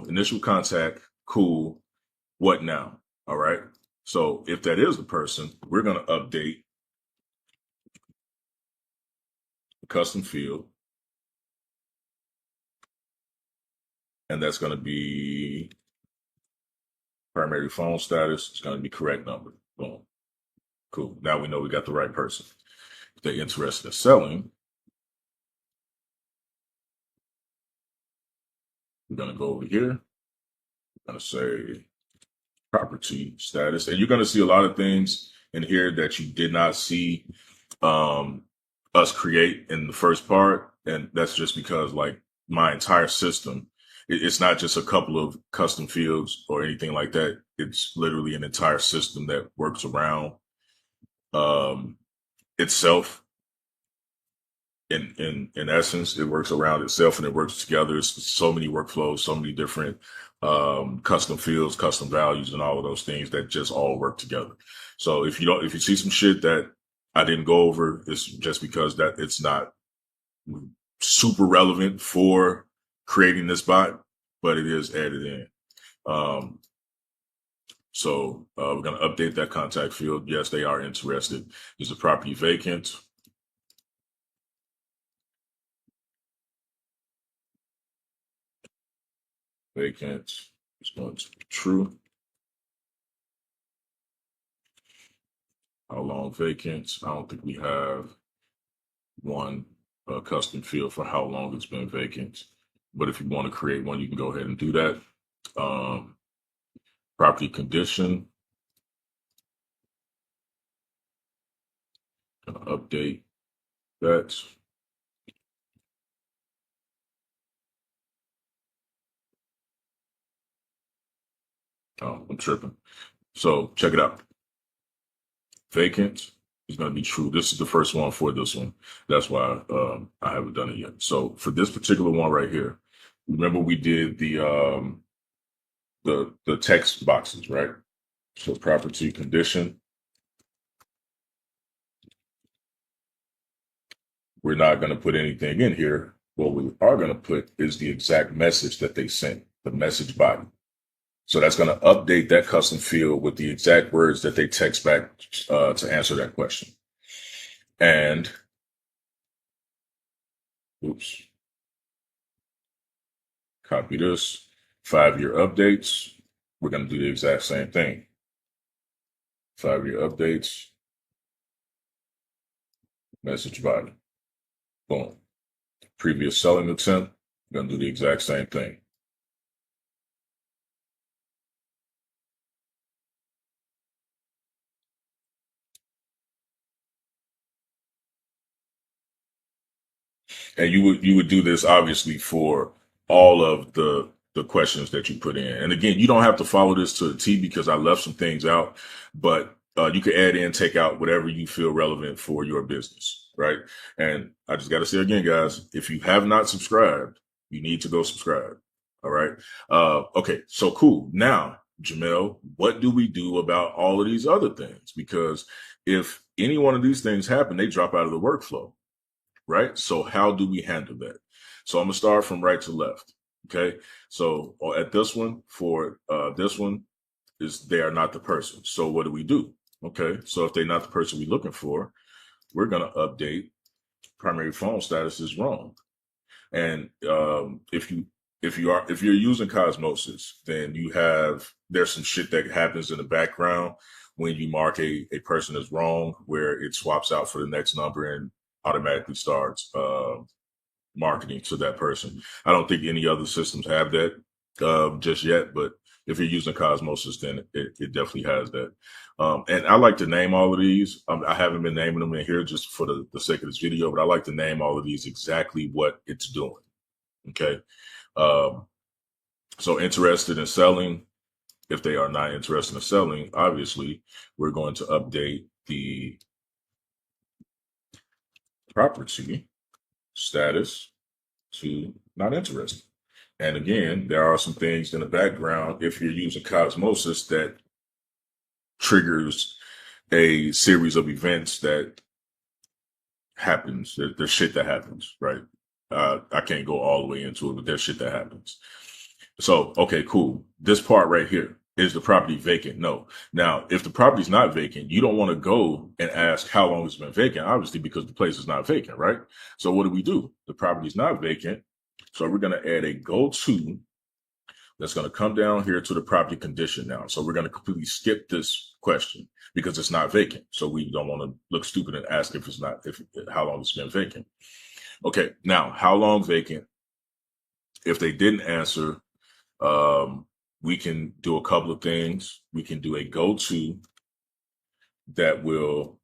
initial contact, cool. What now? All right. So if that is the person, we're going to update the custom field. And that's going to be primary phone status. It's going to be correct number. Boom. Cool. Now we know we got the right person. If they're interested in selling, we're going to go over here. I'm going to say property status. And you're going to see a lot of things in here that you did not see us create in the first part. And that's just because like my entire system, it's not just a couple of custom fields or anything like that. It's literally an entire system that works around itself. In essence, it works around itself and it works together. It's so many workflows, so many different custom fields, custom values, and all of those things that just all work together. So if you see some shit that I didn't go over, it's just because that it's not super relevant for creating this bot, but it is added in. So we're going to update that contact field. Yes, they are interested. Is the property vacant? Vacant is going to be true. How long vacant? I don't think we have one custom field for how long it's been vacant. But if you want to create one, you can go ahead and do that. Property condition. Gonna update that. Oh, I'm tripping. So check it out. Vacant is going to be true. This is the first one for this one. That's why I haven't done it yet. So for this particular one right here, remember we did the text boxes, right? So property condition. We're not going to put anything in here. What we are going to put is the exact message that they sent, the message body. So that's going to update that custom field with the exact words that they text back to answer that question. And, oops, copy this, 5-year updates. We're going to do the exact same thing. 5-year updates, message body. Boom. Previous selling attempt, we're going to do the exact same thing. And you would do this obviously for all of the questions that you put in. And again, you don't have to follow this to the T because I left some things out, but you can add in, take out whatever you feel relevant for your business, right? And I just got to say again, guys, if you have not subscribed, you need to go subscribe. All right. Okay. So cool. Now, Jamel, what do we do about all of these other things? Because if any one of these things happen, they drop out of the workflow. Right? So how do we handle that? So I'm gonna start from right to left. Okay. So at this one, for this one is they are not the person. So what do we do? Okay. So if they're not the person we're looking for, we're gonna update primary phone status is wrong. And if you're using Cosmosis, then there's some shit that happens in the background when you mark a person as wrong, where it swaps out for the next number and automatically starts marketing to that person. I don't think any other systems have that just yet, but if you're using Cosmosis, then it definitely has that. And I like to name all of these. I haven't been naming them in here just for the sake of this video, but I like to name all of these exactly what it's doing. Okay. So interested in selling. If they are not interested in selling, obviously we're going to update the property status to not interested. And again, there are some things in the background, if you're using Cosmosis, that triggers a series of events that happens. There's shit that happens, right? I can't go all the way into it, but there's shit that happens. So, okay, cool. This part right here, is the property vacant? No. Now, if the property's not vacant, you don't want to go and ask how long it's been vacant, obviously, because the place is not vacant, right? So what do? The property's not vacant. So we're going to add a go to that's going to come down here to the property condition now. So we're going to completely skip this question because it's not vacant. So we don't want to look stupid and ask if it's not, if how long it's been vacant. Okay. Now, how long vacant? If they didn't answer, we can do a couple of things. We can do a go-to that will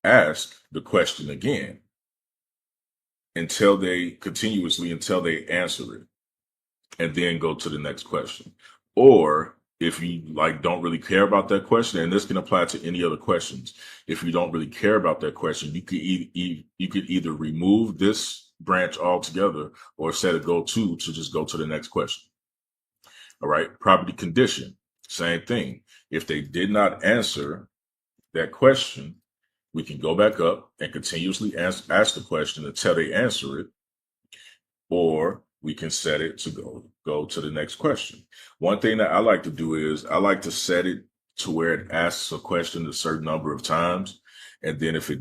ask the question again until they answer it, and then go to the next question. Or if you like don't really care about that question, and this can apply to any other questions, if you don't really care about that question, you could either remove this branch altogether or set a go-to to just go to the next question. All right. Property condition, same thing. If they did not answer that question, we can go back up and continuously ask the question until they answer it, or we can set it to go to the next question. One thing that I like to do is I like to set it to where it asks a question a certain number of times. And then if they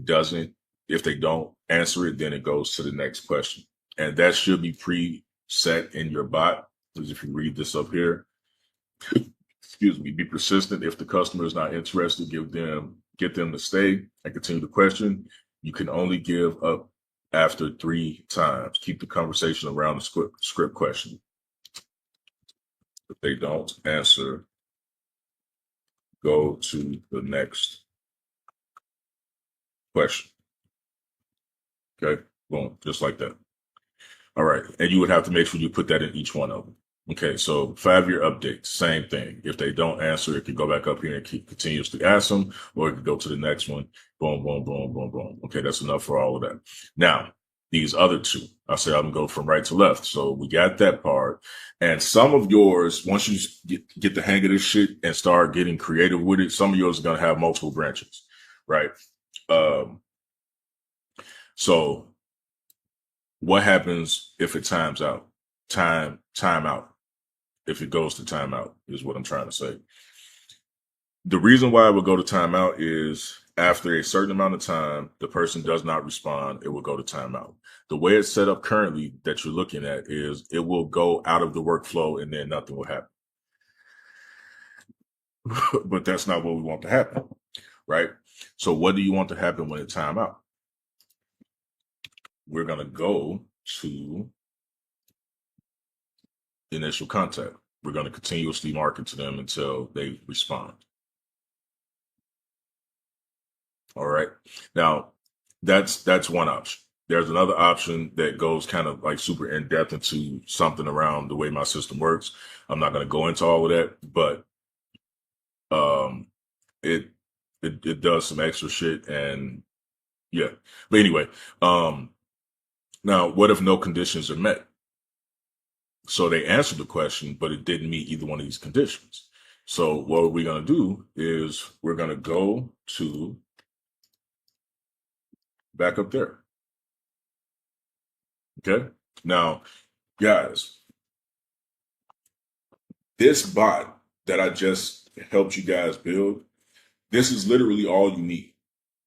don't answer it, then it goes to the next question. And that should be preset in your bot. Because if you read this up here, excuse me, be persistent. If the customer is not interested, get them to stay and continue the question. You can only give up after 3 times. Keep the conversation around the script question. If they don't answer, go to the next question. Okay, boom, just like that. All right, and you would have to make sure you put that in each one of them. Okay, so 5-year update, same thing. If they don't answer, it can go back up here and continuously ask them, or it can go to the next one. Boom, boom, boom, boom, boom. Okay, that's enough for all of that. Now, these other two, I said I'm going to go from right to left. So we got that part. And some of yours, once you get the hang of this shit and start getting creative with it, some of yours are going to have multiple branches, right? So what happens if it times out? Time out. If it goes to timeout is what I'm trying to say. The reason why it would go to timeout is after a certain amount of time, the person does not respond, it will go to timeout. The way it's set up currently that you're looking at is it will go out of the workflow and then nothing will happen. But that's not what we want to happen, right? So what do you want to happen when it time out? We're going to go to initial contact. We're going to continuously market to them until they respond. All right. Now, that's one option. There's another option that goes kind of like super in depth into something around the way my system works. I'm not going to go into all of that, but it does some extra shit, and yeah. But anyway, now what if no conditions are met? So they answered the question, but it didn't meet either one of these conditions. So what we're going to do is we're going to go to back up there. Okay. Now, guys, this bot that I just helped you guys build, this is literally all you need.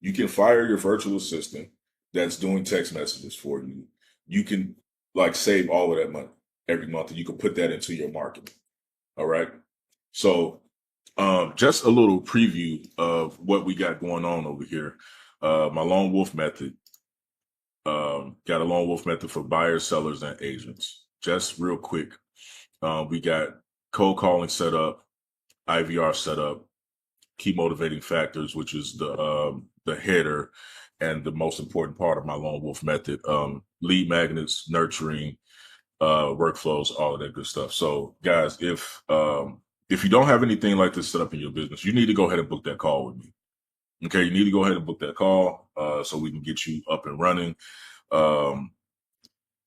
You can fire your virtual assistant that's doing text messages for you. You can like save all of that money every month, and you can put that into your marketing. All right. So just a little preview of what we got going on over here. My lone wolf method. Got a lone wolf method for buyers, sellers, and agents. Just real quick. We got cold calling set up, IVR set up, key motivating factors, which is the header and the most important part of my lone wolf method. Lead magnets, nurturing, workflows, all of that good stuff. So guys, if you don't have anything like this set up in your business, you need to go ahead and book that call with me. Okay, you need to go ahead and book that call so we can get you up and running. My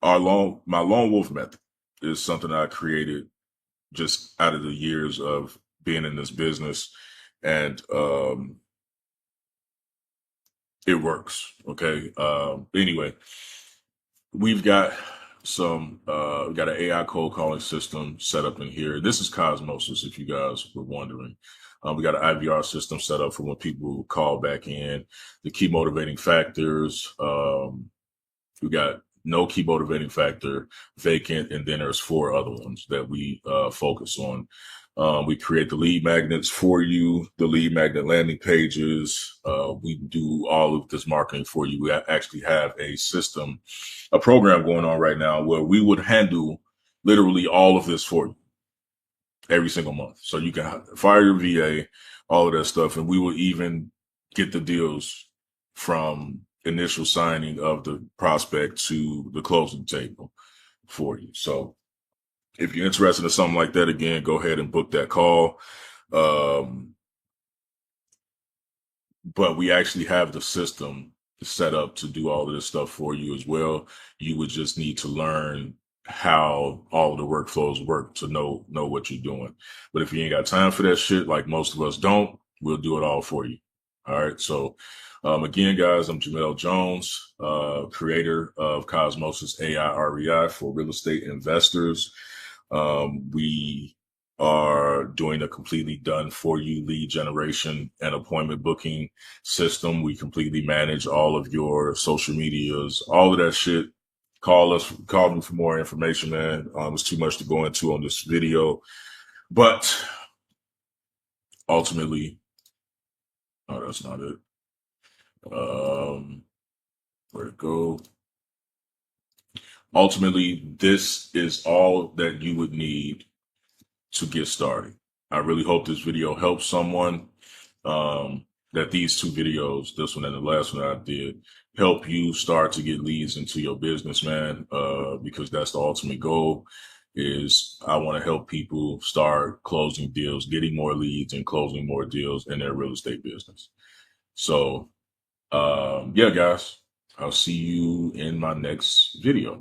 lone wolf method is something I created just out of the years of being in this business, and it works. Okay. Anyway, we've got we got an AI cold calling system set up in here. This is Cosmosis, if you guys were wondering. We got an IVR system set up for when people call back in. The key motivating factors. We got no key motivating factor, vacant, and then there's 4 other ones that we focus on. We create the lead magnets for you, the lead magnet landing pages. We do all of this marketing for you. We actually have a system, a program going on right now where we would handle literally all of this for you every single month. So you can fire your VA, all of that stuff, and we will even get the deals from initial signing of the prospect to the closing table for you. So if you're interested in something like that, again, go ahead and book that call. But we actually have the system set up to do all of this stuff for you as well. You would just need to learn how all of the workflows work to know what you're doing. But if you ain't got time for that shit, like most of us don't, we'll do it all for you. All right. So again, guys, I'm Jamel Jones, creator of Cosmosis AI REI for real estate investors. We are doing a completely done for you lead generation and appointment booking system. We completely manage all of your social medias, all of that shit. Call me for more information, man. It's too much to go into on this video, but ultimately, oh, that's not it. Where'd it go? Ultimately, this is all that you would need to get started. I really hope this video helps someone, that these 2 videos, this one and the last one I did, help you start to get leads into your business, man, because that's the ultimate goal. Is I want to help people start closing deals, getting more leads and closing more deals in their real estate business. So yeah, guys, I'll see you in my next video.